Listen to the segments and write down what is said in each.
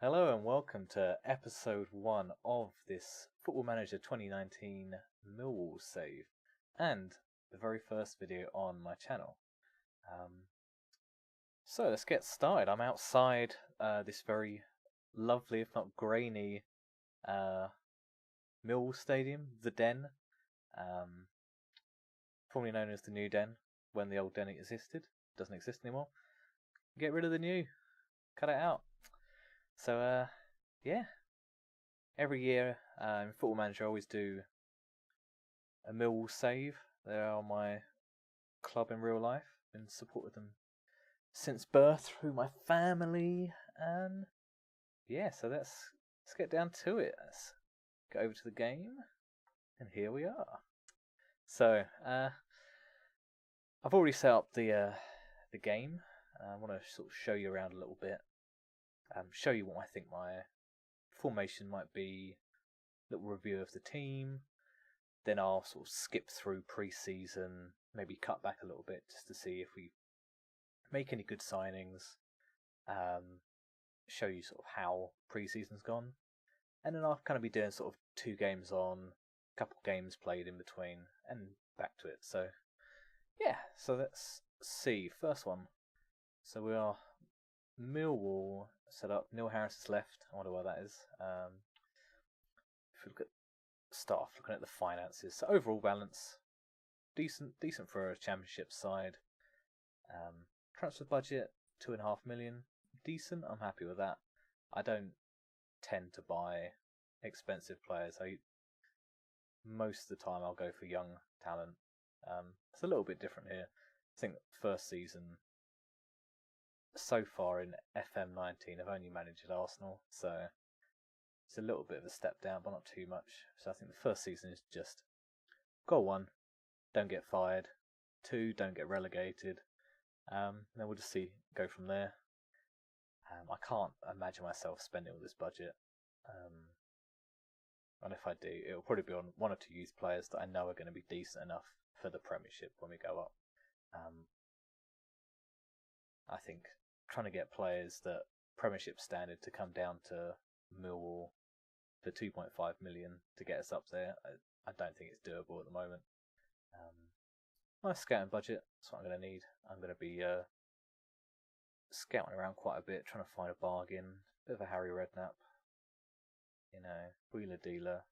Hello and welcome to episode 1 of this Football Manager 2019 Millwall save, and the very first video on my channel. So let's get started. I'm outside this very lovely, if not grainy, Millwall Stadium, the Den, formerly known as the New Den, when the old Den existed. Doesn't exist anymore. Get rid of the new, cut it out. So, yeah, every year in Football Manager I always do a Millwall save. They are my club in real life. Been supported them since birth through my family, and yeah, so let's get down to it. Let's go over to the game, and here we are. So, I've already set up the game. I want to sort of show you around a little bit. Show you what I think my formation might be, little review of the team, then I'll sort of skip through pre-season, maybe cut back a little bit just to see if we make any good signings, show you sort of how pre-season's gone, and then I'll kind of be doing sort of 2 games on, a couple games played in between, and back to it. So yeah, so let's see, first one. So we are Millwall set up. Neil Harris is left. I wonder why that is. If we look at start off looking at the finances, so overall balance, decent for a championship side. Transfer budget 2.5 million, decent. I'm happy with that. I don't tend to buy expensive players. Most of the time I'll go for young talent. It's a little bit different here. I think first season so far in FM19 I've only managed at Arsenal, so it's a little bit of a step down, but not too much. So I think the first season is just goal 1, don't get fired, 2, don't get relegated. Then we'll just go from there. I can't imagine myself spending all this budget, and if I do, it'll probably be on 1 or 2 youth players that I know are going to be decent enough for the Premiership when we go up. I think trying to get players that Premiership standard to come down to Millwall for 2.5 million to get us up there, I don't think it's doable at the moment. Nice scouting budget, that's what I'm going to need. I'm going to be scouting around quite a bit, trying to find a bargain. Bit of a Harry Redknapp, wheeler dealer,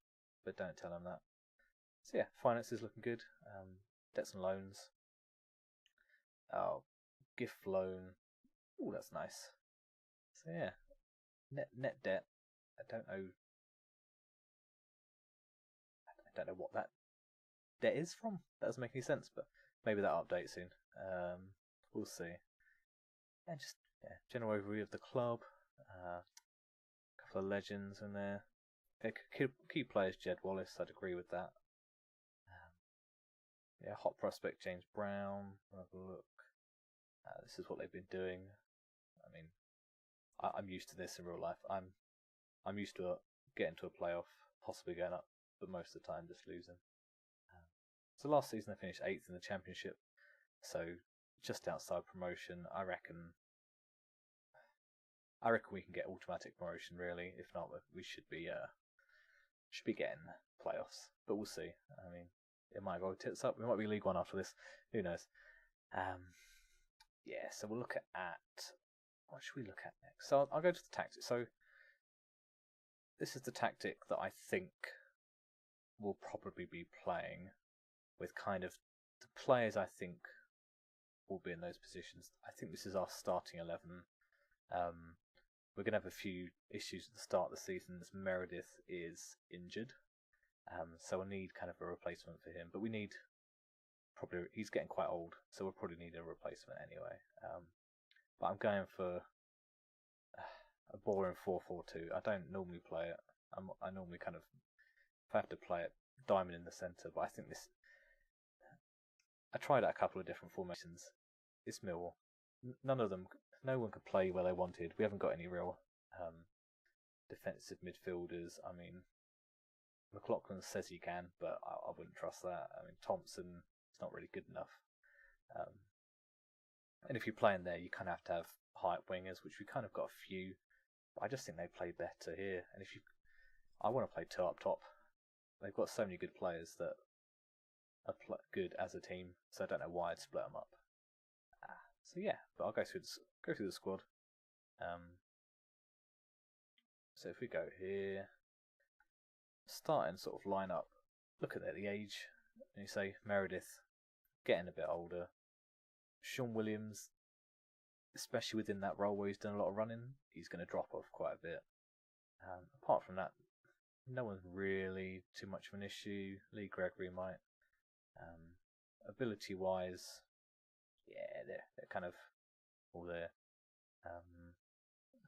but don't tell him that. So yeah, finances looking good. Debts and loans. Gift loan. Oh, that's nice. So yeah, net debt. I don't know what that debt is from. That doesn't make any sense, but maybe that'll update soon. We'll see. And just general overview of the club. A couple of legends in there. Key players, Jed Wallace. I'd agree with that. Hot prospect James Brown. Have a look. This is what they've been doing. I mean, I'm used to this in real life. I'm used to getting to a playoff, possibly going up, but most of the time just losing. So last season I finished 8th in the Championship, so just outside promotion. I reckon we can get automatic promotion. Really, if not, we should be getting playoffs. But we'll see. I mean, it might go tits up. We might be League One after this. Who knows? Yeah, so we'll look at what should we look at next? So I'll go to the tactics. So this is the tactic that I think we'll probably be playing with kind of the players I think will be in those positions. I think this is our starting 11. We're going to have a few issues at the start of the season as Meredith is injured. So we'll need kind of a replacement for him. But we need he's getting quite old, so we'll probably need a replacement anyway. But I'm going for a boring 4-4-2. I don't normally play it. I normally kind of, if I have to play it, diamond in the centre. But I think I tried out a couple of different formations. It's Millwall. No one could play where they wanted. We haven't got any real defensive midfielders. I mean, McLaughlin says he can, but I wouldn't trust that. I mean, Thompson is not really good enough. And if you're playing there, you kind of have to have height wingers, which we kind of got a few. But I just think they play better here. And I want to play 2 up top. They've got so many good players that are good as a team, so I don't know why I'd split them up. So yeah, but I'll go through the squad. So if we go here, starting sort of line up, look at the age, and you say Meredith, getting a bit older. Sean Williams, especially within that role where he's done a lot of running, he's going to drop off quite a bit. Apart from that, no one's really too much of an issue. Lee Gregory might. Ability-wise, yeah, they're kind of all there. I'm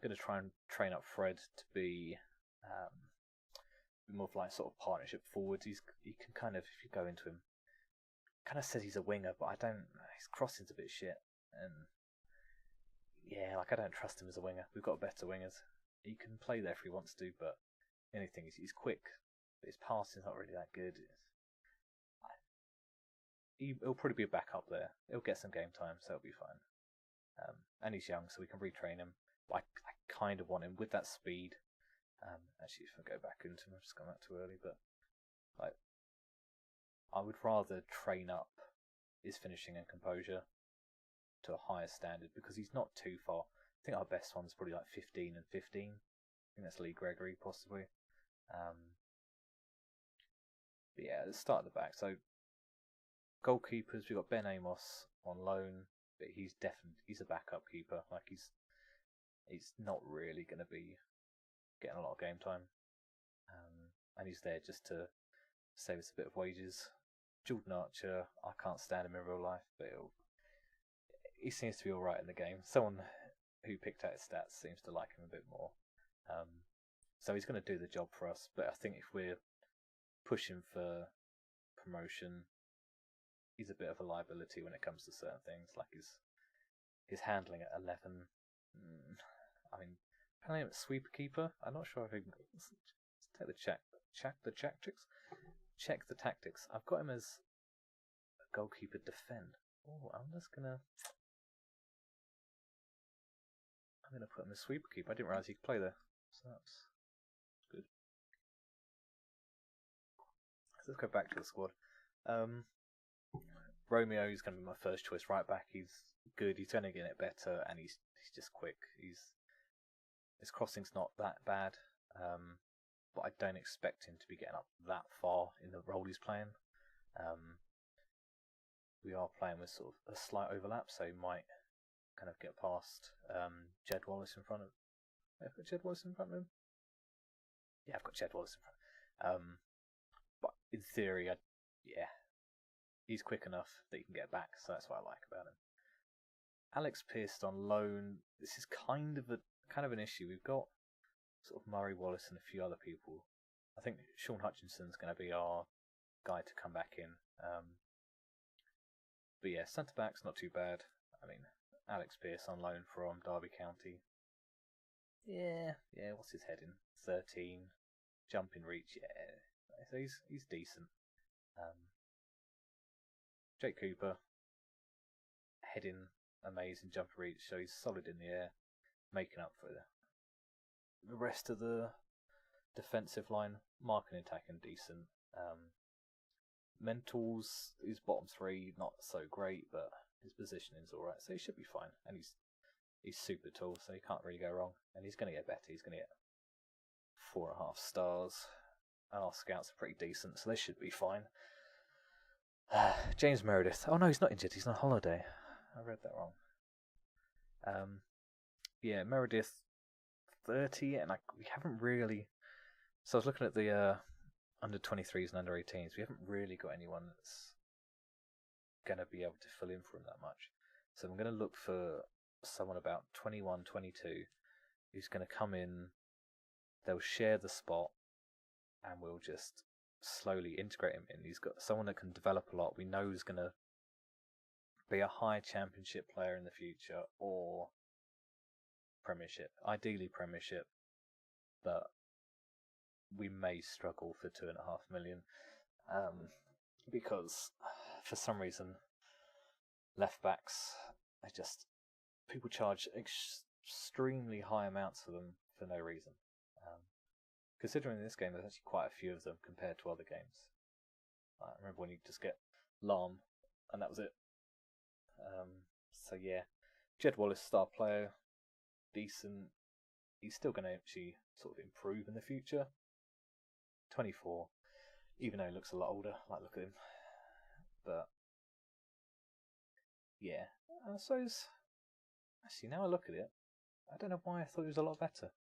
going to try and train up Fred to be more of like sort of partnership forwards. He can kind of, if you go into him, kind of says he's a winger, but his crossing's a bit shit, and yeah, like I don't trust him as a winger. We've got better wingers. He can play there if he wants to, but the only thing is he's quick, but his passing's not really that good. He'll probably be a backup there. He'll get some game time, so it'll be fine. And he's young, so we can retrain him. But I kind of want him with that speed. Actually, if I go back into him, I've just gone back too early, but like, I would rather train up his finishing and composure to a higher standard, because he's not too far. I think our best one's probably like 15 and 15. I think that's Lee Gregory, possibly. But yeah, let's start at the back. So, goalkeepers, we've got Ben Amos on loan, but he's a backup keeper. Like he's not really going to be getting a lot of game time, and he's there just to save us a bit of wages. Jordan Archer, I can't stand him in real life, but he seems to be all right in the game. Someone who picked out his stats seems to like him a bit more, so he's going to do the job for us. But I think if we're pushing for promotion, he's a bit of a liability when it comes to certain things, like his handling at 11. I mean, apparently I'm a sweeper keeper. I'm not sure if I can. Let's take the check the tactics. I've got him as a goalkeeper defend. Oh, I'm gonna put him as sweeper keeper. I didn't realise he could play there, so that's good. So let's go back to the squad. Romeo is going to be my first choice right back. He's good. He's going to get it better, and he's just quick. His crossing's not that bad, but I don't expect him to be getting up that far in the role he's playing. We are playing with sort of a slight overlap, so he might kind of get past Jed Wallace in front of. Have I got Jed Wallace in front of him? Yeah, I've got Jed Wallace in front. But in theory, he's quick enough that he can get back, so that's what I like about him. Alex Pearce on loan. This is kind of an issue. We've got sort of Murray Wallace and a few other people. I think Sean Hutchinson's going to be our guy to come back in. But yeah, centre back's not too bad. I mean, Alex Pearce on loan from Derby County. Yeah. What's his heading? 13, jumping reach. Yeah, so he's decent. Jake Cooper, heading amazing, jump reach, so he's solid in the air, making up for the rest of the defensive line. Marking and attacking decent. Mentals, his bottom 3 not so great, but his positioning's alright, so he should be fine. And he's super tall, so he can't really go wrong. And he's going to get better. He's going to get 4.5 stars. And our scouts are pretty decent, so they should be fine. James Meredith. Oh no, he's not injured. He's on holiday. I read that wrong. Yeah, Meredith, 30, and we haven't really. So I was looking at the under 23s and under 18s. We haven't really got anyone that's going to be able to fill in for him that much. So I'm going to look for someone about 21, 22 who's going to come in. They'll share the spot, and we'll just slowly integrate him in. He's got someone that can develop a lot. We know he's going to be a high championship player in the future, or Premiership. Ideally Premiership, but we may struggle for 2.5 million because for some reason left backs, people charge extremely high amounts for them for no reason. Considering in this game there's actually quite a few of them compared to other games. I remember when you just get Lam, and that was it. So yeah, Jed Wallace, star player, decent. He's still going to actually sort of improve in the future. 24, even though he looks a lot older. Like, look at him. But yeah, I suppose. Actually, now I look at it, I don't know why I thought he was a lot better.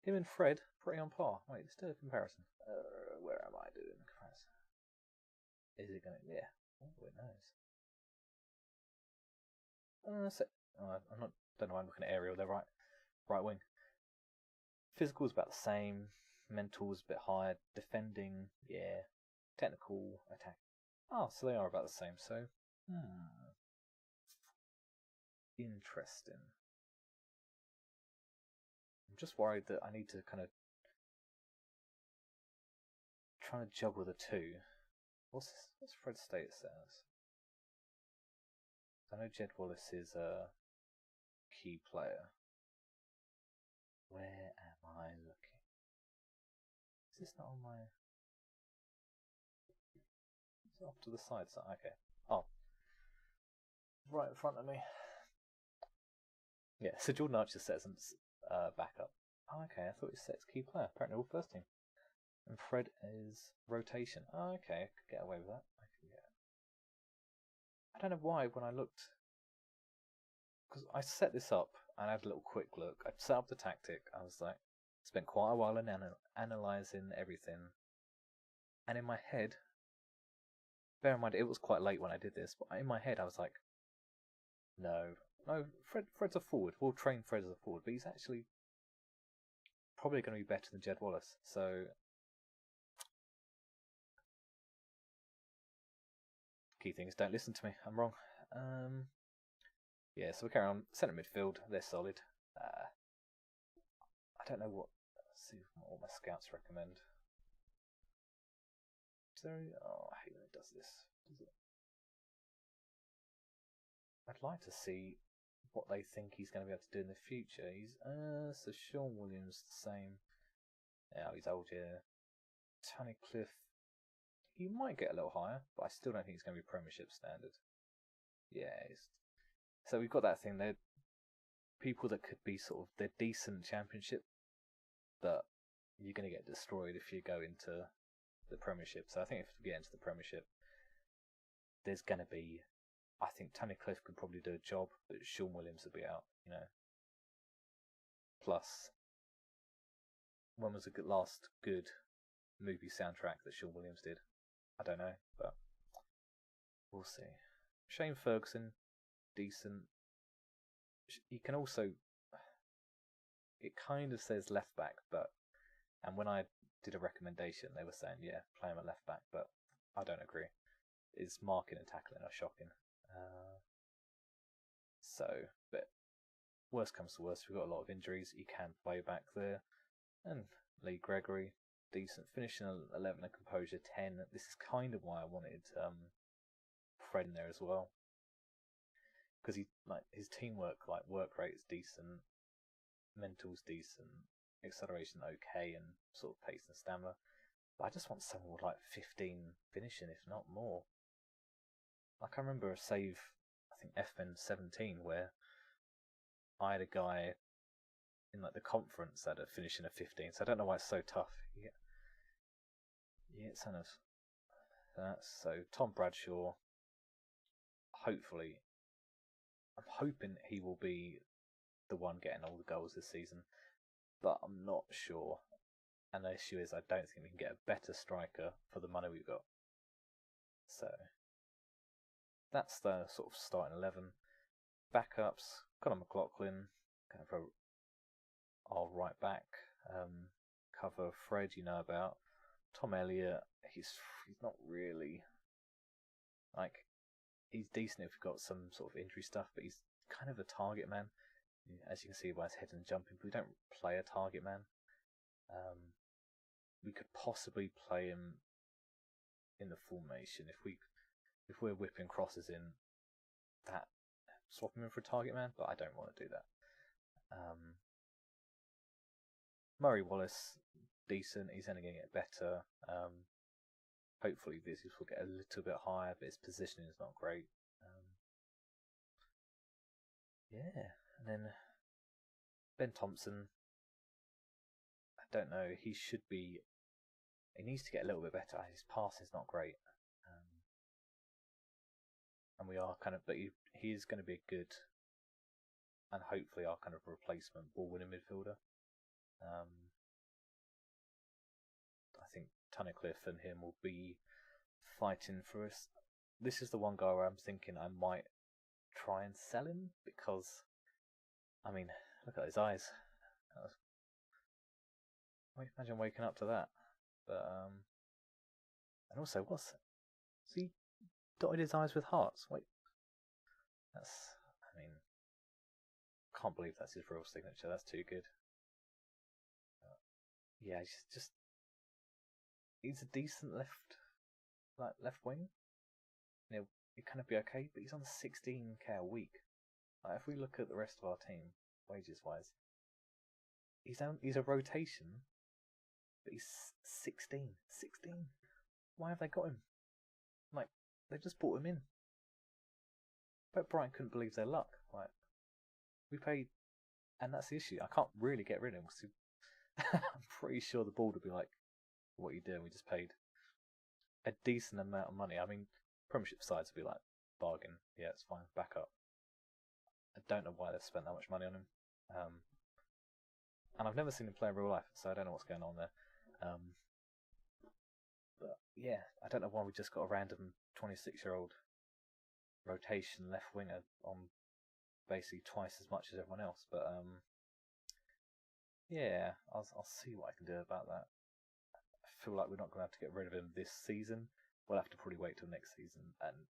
Him and Fred, pretty on par. Wait, let's do a comparison. Where am I doing the comparison? Is it going to... Yeah. Oh, it knows. I'm not... Don't know why I'm looking at aerial. They're right wing. Physical's about the same. Mental's a bit higher. Defending, yeah. Technical, attack. Oh, so they are about the same. So, interesting. I'm just worried that I need to kind of try to juggle the two. What's Fred's status as? I know Jed Wallace is a key player. Where am I looking? Is this not on my... Is it off to the side? Okay. Oh. Right in front of me. Yeah, so Jordan Archer sets him back up. Oh, okay, I thought he set key player. Apparently all first team. And Fred is rotation. Oh, okay, I could get away with that. I don't know why when I looked... Because I set this up and I had a little quick look. I set up the tactic. I was like, spent quite a while analysing everything. And in my head, bear in mind it was quite late when I did this, but in my head I was like, no, Fred's a forward. We'll train Fred as a forward, but he's actually probably going to be better than Jed Wallace. So, key thing is don't listen to me. I'm wrong. Yeah, so we carry on. Centre midfield, they're solid. I don't know what. Let's see what all my scouts recommend. Oh, I hate when it does this. Does it? I'd like to see what they think he's going to be able to do in the future. So Sean Williams, the same. Yeah, he's old, yeah. Tony Cliff, he might get a little higher, but I still don't think he's going to be Premiership standard. Yeah, so we've got that thing. They're people that could be sort of, they're decent Championship, but you're going to get destroyed if you go into the Premiership. So I think if we get into the Premiership, there's going to be, I think Tony Cliff could probably do a job, but Sean Williams would be out, you know. Plus, when was the last good movie soundtrack that Sean Williams did? I don't know, but we'll see. Shane Ferguson, decent. He can also... It kind of says left back, but... And when I did a recommendation, they were saying, yeah, play him at left back, but I don't agree. His marking and tackling are shocking. But worst comes to worst, we've got a lot of injuries. He can play back there. And Lee Gregory, decent. Finishing 11 and composure 10. This is kind of why I wanted Fred in there as well. Because his teamwork, work rate is decent. Mental's decent. Acceleration okay, and sort of pace and stamina. But I just want someone with 15 finishing, if not more. I remember a save, I think FM19, where I had a guy in the conference that had finishing a 15, so I don't know why it's so tough. Yeah, it's kind of that. So Tom Bradshaw, hopefully, I'm hoping he will be the one getting all the goals this season, but I'm not sure. And the issue is I don't think we can get a better striker for the money we've got. So that's the sort of starting 11. Backups, Conor McLaughlin, kind of our right back. Cover Fred, you know about. Tom Elliott, he's not really he's decent if we've got some sort of injury stuff, but he's kind of a target man. As you can see by his head and jumping, but we don't play a target man. We could possibly play him in the formation if we're whipping crosses in that, swap him in for a target man, but I don't want to do that. Murray Wallace, decent. He's only going to get better. Hopefully this will get a little bit higher, but his positioning is not great. Yeah, and then Ben Thompson. I don't know. He needs to get a little bit better. His passing is not great. And we are but he is going to be a good and hopefully our kind of replacement ball-winning midfielder. I think Tunnicliffe and him will be fighting for us. This is the one guy where I'm thinking I might try and sell him because, I mean, look at his eyes. Imagine waking up to that. But and also, he dotted his eyes with hearts. Wait, can't believe that's his real signature. That's too good. Yeah, he's a decent left wing. It kind of be okay, but he's on 16k a week. If we look at the rest of our team, wages wise, he's a rotation, but he's 16. Why have they got him? They just brought him in. But Brian couldn't believe their luck. We paid, and that's the issue. I can't really get rid of him because I'm pretty sure the board would be like, "What are you doing? We just paid a decent amount of money." I mean, Premiership sides would be like, "Bargain, yeah, it's fine, back up." I don't know why they've spent that much money on him, and I've never seen him play in real life, so I don't know what's going on there. But yeah, I don't know why we just got a random 26-year-old rotation left winger on basically twice as much as everyone else. But yeah, I'll see what I can do about that. I feel like we're not going to have to get rid of him this season. We'll have to probably wait till next season, and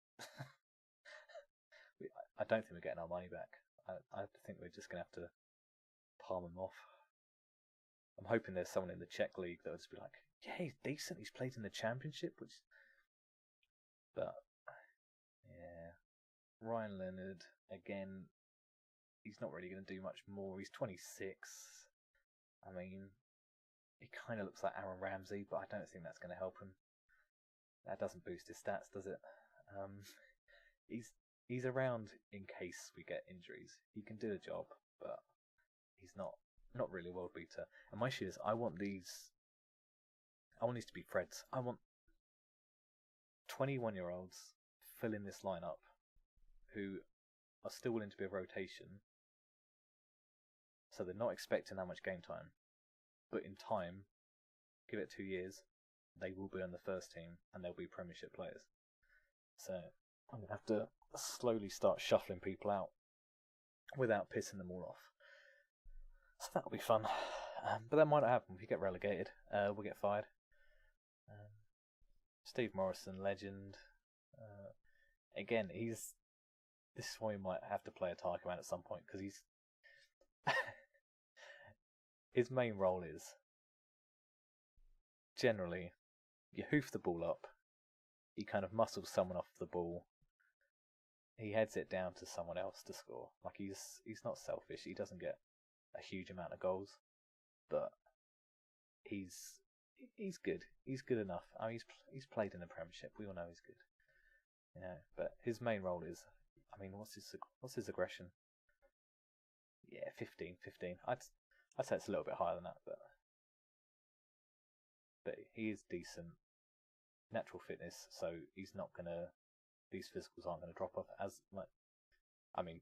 I don't think we're getting our money back. I think we're just going to have to palm him off. I'm hoping there's someone in the Czech league that would just be like, "Yeah, he's decent. He's played in the Championship," But yeah, Ryan Leonard again. He's not really going to do much more. He's 26. I mean, he kind of looks like Aaron Ramsey, but I don't think that's going to help him. That doesn't boost his stats, does it? He's around in case we get injuries. He can do the job, but he's not really a world beater. And my issue is, I want these to be Freds. I want 21-year-olds fill in this lineup who are still willing to be a rotation, so they're not expecting that much game time, but in time, give it 2 years, they will be on the first team and they'll be Premiership players. So I'm going to have to slowly start shuffling people out without pissing them all off. So that'll be fun. But that might not happen. If you get relegated, we'll get fired. Steve Morrison, legend. Again, this is why we might have to play a Tarka man at some point, because he's his main role is generally you hoof the ball up, he kind of muscles someone off the ball, he heads it down to someone else to score. He's not selfish. He doesn't get a huge amount of goals, but he's good. He's good enough. I mean, he's played in the Premiership. We all know he's good. But his main role is, I mean, what's his aggression? Yeah, 15. I'd say it's a little bit higher than that, but he is decent. Natural fitness, so he's not gonna. These physicals aren't gonna drop off I mean,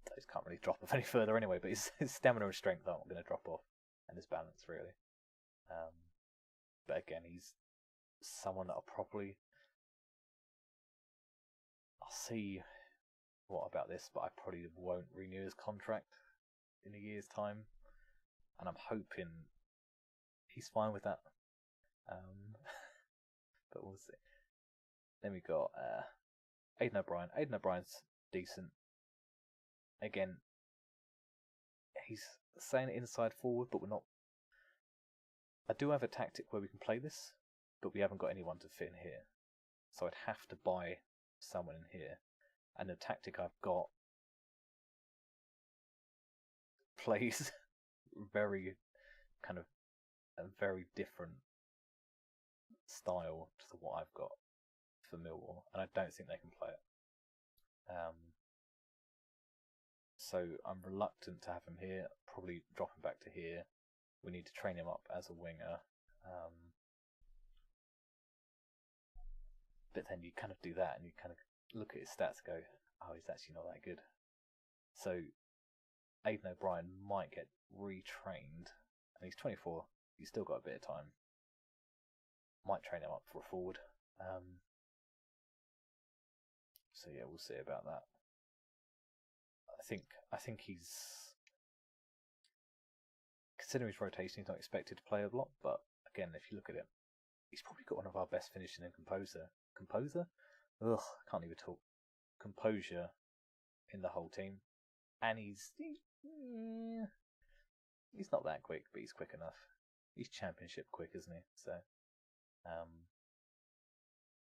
those can't really drop off any further anyway. But his stamina and strength aren't gonna drop off, and his balance really. But again, he's someone that I'll see what about this, but I probably won't renew his contract in a year's time, and I'm hoping he's fine with that. But we'll see. Then we got Aidan O'Brien. Aidan O'Brien's decent. Again, he's saying inside forward, but we're not. I do have a tactic where we can play this, but we haven't got anyone to fit in here. So I'd have to buy someone in here. And the tactic I've got plays very kind of a very different style to what I've got for Millwall, and I don't think they can play it. So I'm reluctant to have him here. Probably drop him back to here. We need to train him up as a winger. But then you kind of do that and you kind of look at his stats and go, oh, he's actually not that good. So Aidan O'Brien might get retrained, and he's 24. He's still got a bit of time. Might train him up for a forward. So yeah, we'll see about that. I think he's, considering his rotation, he's not expected to play a lot. But again, if you look at him, he's probably got one of our best finishing and composure. Ugh, can't even talk. Composure in the whole team, and he's not that quick, but he's quick enough. He's championship quick, isn't he? So,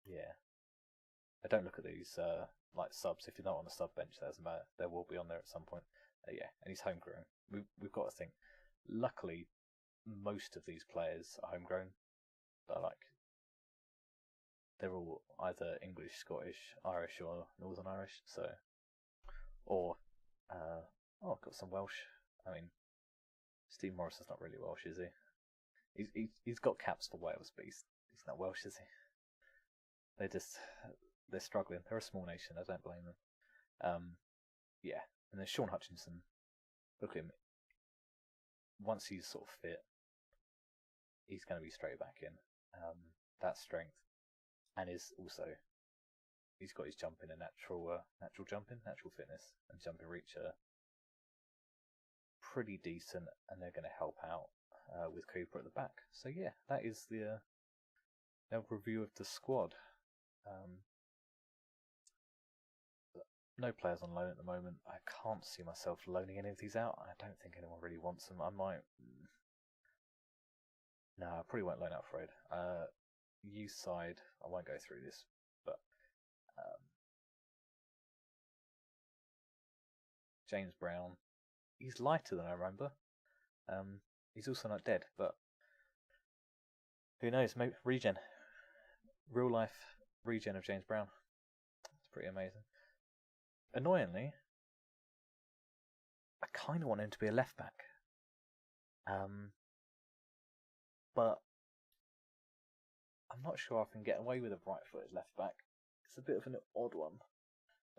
yeah. I don't look at these like subs. If you're not on the sub bench, doesn't matter. They will be on there at some point. Yeah, and he's homegrown. We've got to think. Luckily, most of these players are homegrown. They're all either English, Scottish, Irish, or Northern Irish. So, or I've got some Welsh. I mean, Steve Morrison's not really Welsh, is he? He's got caps for Wales, but he's not Welsh, is he? They're struggling. They're a small nation. I don't blame them. Yeah, and then Sean Hutchinson. Look at him. Once he's sort of fit, he's going to be straight back in. That strength, and he's got his jumping and natural fitness and jumping reach are pretty decent, and they're going to help out with Cooper at the back. So yeah, that is the review of the squad. No players on loan at the moment. I can't see myself loaning any of these out. I don't think anyone really wants them. I might. No, I probably won't loan out Fred. Youth side, I won't go through this, but James Brown, he's lighter than I remember. He's also not dead, but who knows? Maybe regen, real life regen of James Brown. It's pretty amazing. Annoyingly, I kind of want him to be a left back, but I'm not sure I can get away with a right-footed left back. It's a bit of an odd one,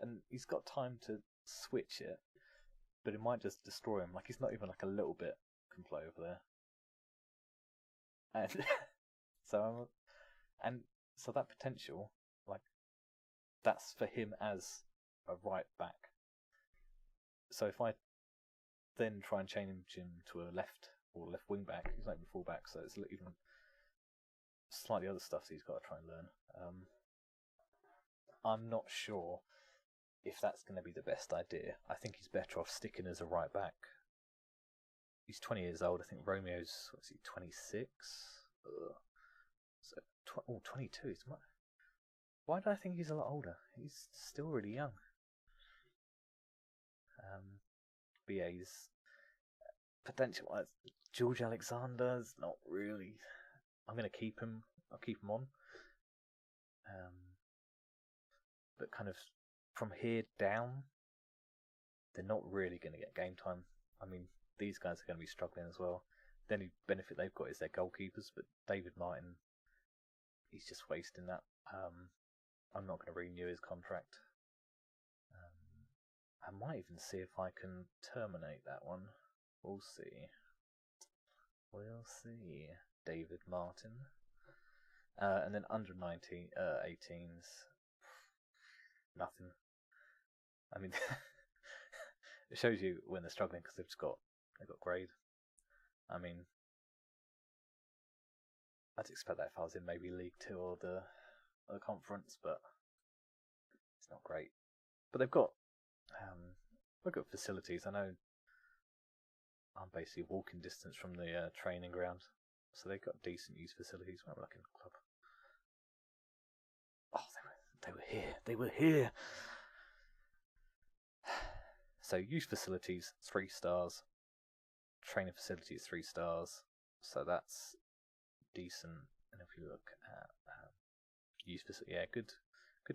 and he's got time to switch it, but it might just destroy him. Like, he's not even like a little bit can play over there, and so that potential, like, that's for him as a right back. So if I then try and change him to a left or left wing back, he's not even full back, so it's even slightly other stuff that he's got to try and learn. I'm not sure if that's going to be the best idea. I think he's better off sticking as a right back. He's 20 years old. I think Romeo's 26. So 22. Why do I think he's a lot older? He's still really young. BA's potential. George Alexander's not really. I'm going to keep him. I'll keep him on. But kind of from here down, they're not really going to get game time. I mean, these guys are going to be struggling as well. The only benefit they've got is their goalkeepers, but David Martin, he's just wasting that. I'm not going to renew his contract. I might even see if I can terminate that one. We'll see. David Martin. And then under 18s, nothing. I mean, it shows you when they're struggling because they've got grade. I mean, I'd expect that if I was in maybe League 2 or the conference, but it's not great. But they've got facilities. I know I'm basically walking distance from the training ground, so they've got decent youth facilities. When I'm looking at the club, they were here. So youth facilities 3 stars, training facilities 3 stars, so that's decent. And if you look at youth, yeah, good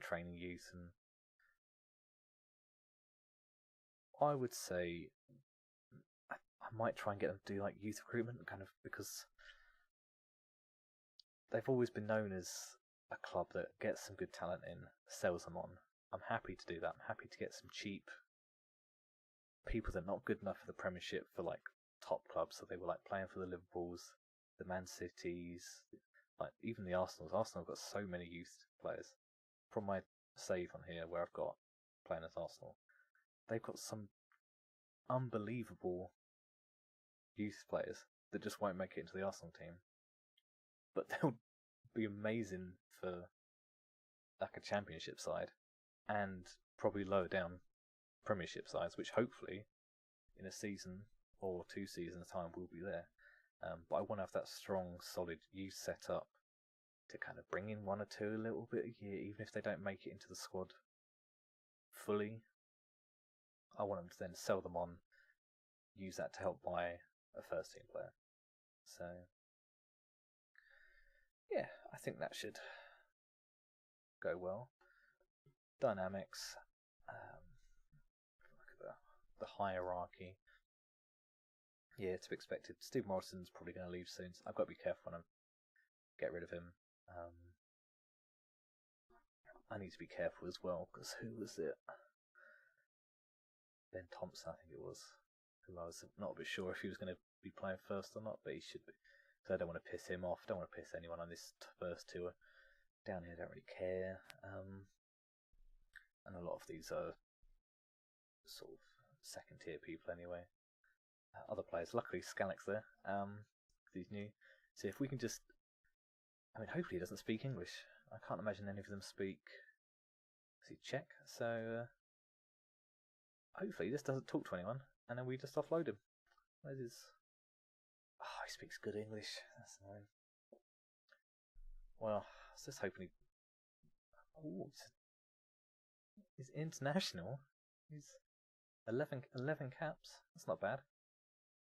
training youth, and I would say I might try and get them to do like youth recruitment, kind of, because they've always been known as a club that gets some good talent in, sells them on. I'm happy to do that. I'm happy to get some cheap people that are not good enough for the Premiership for like top clubs. So they were like playing for the Liverpools, the Man Cities, like even the Arsenals. Arsenal have got so many youth players. From my save on here, where I've got playing as Arsenal, they've got some unbelievable youth players that just won't make it into the Arsenal team, but they'll be amazing for like a Championship side and probably lower down Premiership sides, which hopefully in a season or 2 seasons time will be there. But I want to have that strong, solid youth set up to kind of bring in 1 or 2 a little bit a year, even if they don't make it into the squad fully. I want them to then sell them on, use that to help buy a first team player. So yeah, I think that should go well. Dynamics, look at the hierarchy. Yeah, to be expected. Steve Morrison's probably going to leave soon, so I've got to be careful when I get rid of him. I need to be careful as well, because who was it? Ben Thompson, I think it was, who I was not a bit sure if he was going to be playing first or not, but he should be. So I don't want to piss him off. I don't want to piss anyone on this first tour. Down here, I don't really care. And a lot of these are sort of second tier people anyway. Other players, luckily Scalic's there. He's new. So if we can just, I mean, hopefully he doesn't speak English. I can't imagine any of them speak. Is he Czech? So hopefully this doesn't talk to anyone, and then we just offload him. Where's his? Oh, he speaks good English. That's annoying. Well, I was just hoping he. Ooh, he's international. He's 11 caps. That's not bad,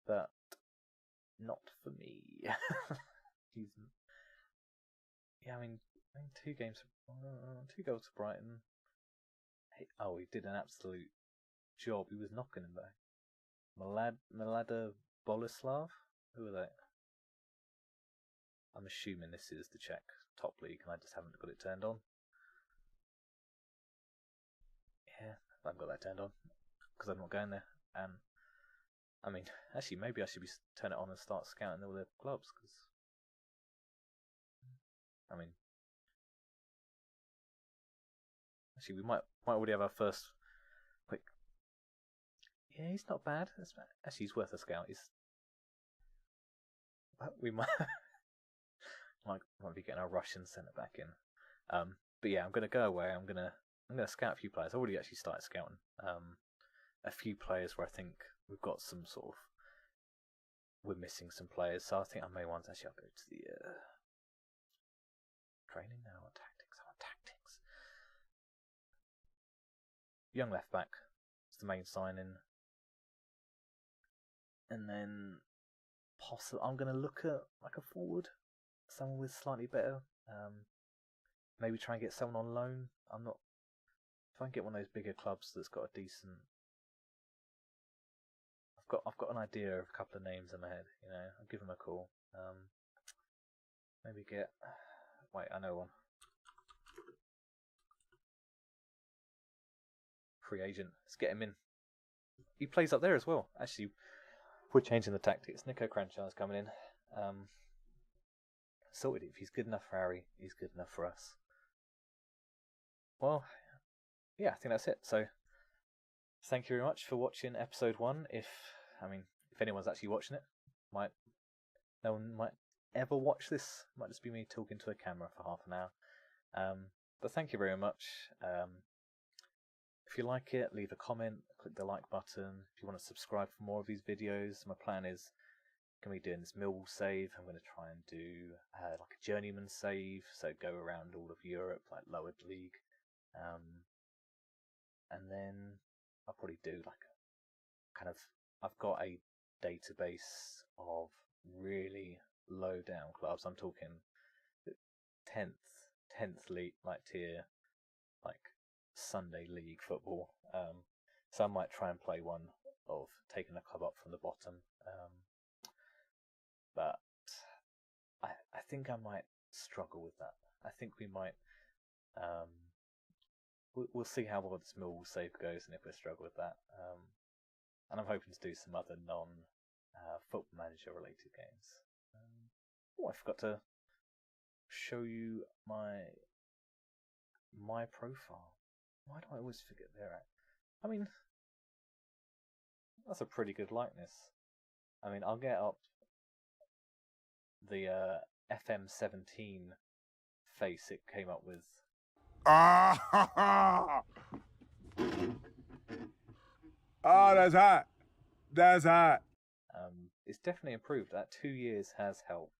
but not for me. He's. Yeah, I mean, 2 games, 2 goals to Brighton. He did an absolute job. He was knocking him back. Milada Boleslav? Who are they? I'm assuming this is the Czech top league, and I just haven't got it turned on. Yeah, I haven't got that turned on because I'm not going there. And I mean, actually, maybe I should turn it on and start scouting all their clubs, because I mean, actually, we might already have our first quick. Yeah, he's not bad. Actually, he's worth a scout. We might be getting our Russian centre back in. But yeah, I'm gonna go away. I'm gonna scout a few players. I already actually started scouting a few players where I think we've got some sort of, we're missing some players. So I think I may want to actually, I'll go to the training now. Tactics. I want tactics. Young left back is the main signing, and then possibly I'm going to look at like a forward, someone with slightly better. Maybe try and get someone on loan. I'm not. If I can get one of those bigger clubs that's got a decent. I've got an idea of a couple of names in my head. You know, I'll give them a call. Maybe get. Wait, I know one. Free agent. Let's get him in. He plays up there as well. Actually, we're changing the tactics. Nico Cranchard's coming in. Sorted. If he's good enough for Harry, he's good enough for us. Well, yeah, I think that's it. So, thank you very much for watching episode 1. If anyone's actually watching it, no one might ever watch this. It might just be me talking to a camera for half an hour. But thank you very much. If you like it, leave a comment, click the like button. If you want to subscribe for more of these videos, my plan is going to be doing this Millwall save. I'm going to try and do like a journeyman save, so go around all of Europe, like lowered league. And then I'll probably do like I've got a database of really low down clubs. I'm talking 10th league, like tier, like Sunday league football. So I might try and play one of taking a club up from the bottom. But I think I might struggle with that. I think we might. We'll see how well this Millwall save goes, and if we struggle with that. And I'm hoping to do some other non-Football Manager related games. I forgot to show you my profile. Why do I always forget there? I mean, that's a pretty good likeness. I mean, I'll get up the FM19 face it came up with. Oh, that's hot. That's hot. It's definitely improved. That 2 years has helped.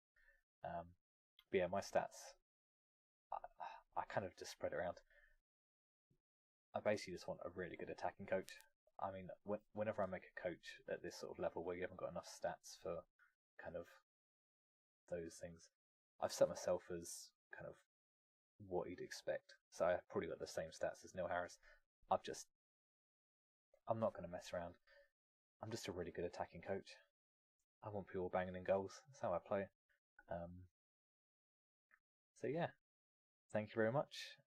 But yeah, my stats, I kind of just spread around. I basically just want a really good attacking coach. I mean, whenever I make a coach at this sort of level where you haven't got enough stats for kind of those things, I've set myself as kind of what you'd expect. So I've probably got the same stats as Neil Harris. I'm not going to mess around. I'm just a really good attacking coach. I want people banging in goals. That's how I play. So yeah, thank you very much.